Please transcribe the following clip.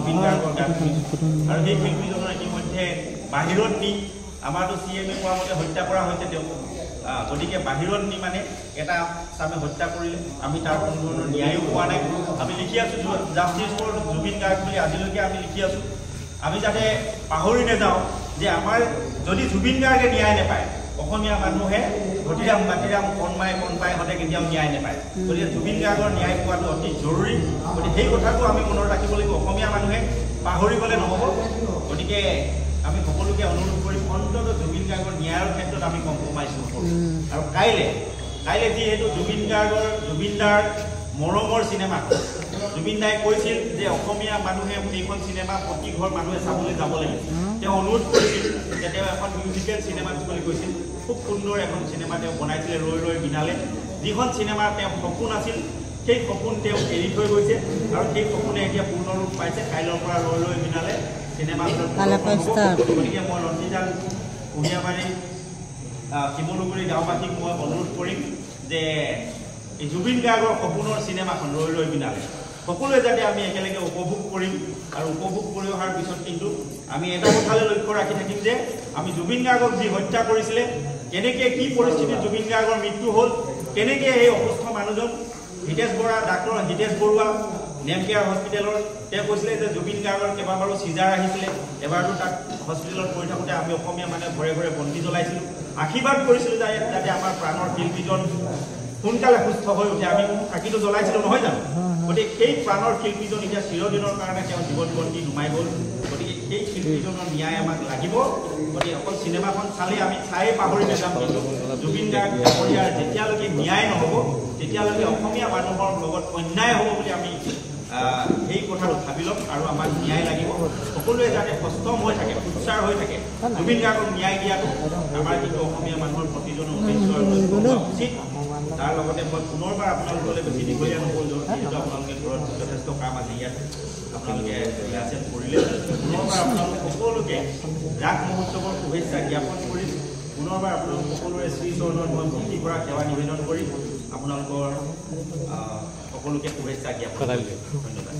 জুবিন গাৰ্গৰ গান আৰু সেই শিল্পীজনৰ ইতিমধ্যে বাহিৰত নি আমাৰতো CMA কোৱা মতে হত্যা কৰা হৈছে তেওঁক গতিকে বাহিৰত নি মানে এটা চামে হত্যা কৰিলে আমি তাৰ কোনো ধৰণৰ ন্যায়ো পোৱা নাই আমি লিখি আছোঁ জাষ্টিছ ফৰ জুবিন গাৰ্গ বুলি আজিলৈকে আমি লিখি আছোঁ আমি যাতে পাহৰি নাযাওঁ যে আমাৰ যদি জুবিন গাৰ্গে ন্যায় নাপায় অসমীয়া মানুহে ঘটিৰাম মাটিৰাম কণমাই হতে কেতিয়াও ন্যায় নাপায় গতিকে জুবিন গাৰ্গৰ ন্যায় পোৱাটো অতি জৰুৰী গতিকে সেই কথাটো আমি মনত ৰাখিব লাগিব অসমীয়া মানুহে পাহৰি গ'লে নহ'ব গতিকে আমি সকলোকে অনুৰোধ কৰিম অন্তত জুবিন গাৰ্গৰ ন্যায়ৰ ক্ষেত্ৰত আমি কম্প্ৰমাইজ নকৰোঁ আৰু কাইলৈ যিহেতু জুবিন দাৰ মৰমৰ চিনেমা জুবিন দাই কৈছিল যে অসমীয়া মানুহে এইখন চিনেমা প্ৰতি ঘৰ মানুহে চাবলৈ যাব লাগিব তেওঁ অনুৰোধ কৰিছিল যে তেওঁ এখন মিউজিকেল চিনেমা বুলি কৈছিল খুব সুন্দৰ এখন চিনেমা তেওঁ বনাইছিলে ৰৈ ৰৈ বিনালে যিখন চিনেমা তেওঁ সপোন আছিল সেই সপোন তেওঁ এৰি থৈ গৈছে আৰু সেই সপোনে এতিয়া পূৰ্ণ ৰূপ পাইছে কাইলৈৰ পৰা ৰৈ ৰৈ বিনালে চিনেমা গতিকে মই ৰঞ্জিতাল কুঁহিয়াবাৰী শিমলুগুৰি গাঁওবাসীক মই অনুৰোধ কৰিম যে এই জুবিন গাৰ্গৰ সপোনৰ চিনেমাখন ৰৈ ৰৈ বিনালে সকলোৱে যাতে আমি একেলগে উপভোগ কৰিম আৰু উপভোগ কৰি অহাৰ পিছত কিন্তু আমি এটা কথালৈ লক্ষ্য ৰাখি থাকিম যে আমি জুবিন গাৰ্গক যি হত্যা কৰিছিলে কেনেকৈ কি পৰিস্থিতিত জুবিন গাৰ্গৰ মৃত্যু হ'ল কেনেকৈ এই অসুস্থ মানুহজন ডাক্তৰ হিতেশ বৰুৱা নেমকেয়াৰ হস্পিটেলৰ তেওঁ কৈছিলে যে জুবিন গাৰ্গৰ কেইবাবাৰো চিজাৰ আহিছিলে এবাৰতো তাক হস্পিটেলত পৰি থাকোঁতে আমি অসমীয়া মানুহে ঘৰে ঘৰে বন্তি জ্বলাইছিলোঁ আশীৰ্বাদ কৰিছিলোঁ যাতে আমাৰ প্ৰাণৰ শিল্পীজন সোনকালে সুস্থ হৈ উঠে আমি চাকিটো জ্বলাইছিলোঁ নহয় জানো গতিকে সেই প্ৰাণৰ শিল্পীজন এতিয়া চিৰদিনৰ কাৰণে তেওঁ জীৱন বন্দী নুমাই গ'ল গতিকে সেই শিল্পীজনৰ ন্যায় আমাক লাগিব গতিকে অকল চিনেমাখন চালেই আমি চাই পাহৰি নাযাম কিন্তু জুবিন গাৰ্গ পৰিয়াল যেতিয়ালৈকে ন্যায় নহ'ব তেতিয়ালৈকে অসমীয়া মানুহৰ লগত অন্যায় হ'ব বুলি আমি এই কথাটো ভাবি ল'ম আৰু আমাক ন্যায় লাগিব সকলোৱে যাতে সষ্টম হৈ থাকে উচ্চাৰ হৈ থাকে জুবিন গাৰ্গক ন্যায় দিয়াটো আমাৰ কিন্তু অসমীয়া মানুহৰ প্ৰতিজনৰ উদ্দেশ্য উচিত তাৰ লগতে মই পুনৰবাৰ আপোনালোকলৈ বেছি দীঘলীয়া নক'ল যিহেতু আপোনালোকে ঘৰত যথেষ্ট কাম আছে ইয়াত আপোনালোকে ৰিহাৰ্চেল কৰিলে পুনৰবাৰ আপোনালোক সকলোকে ৰাস মহোৎসৱৰ শুভেচ্ছা জ্ঞাপন কৰি পুনৰবাৰ আপোনালোক সকলোৰে শ্ৰীচৰণত মই ভক্তি কৰা সেৱা নিবেদন কৰি আপোনালোকৰ সকলোকে শুভেচ্ছা জ্ঞাপন কৰিলোঁ ধন্যবাদ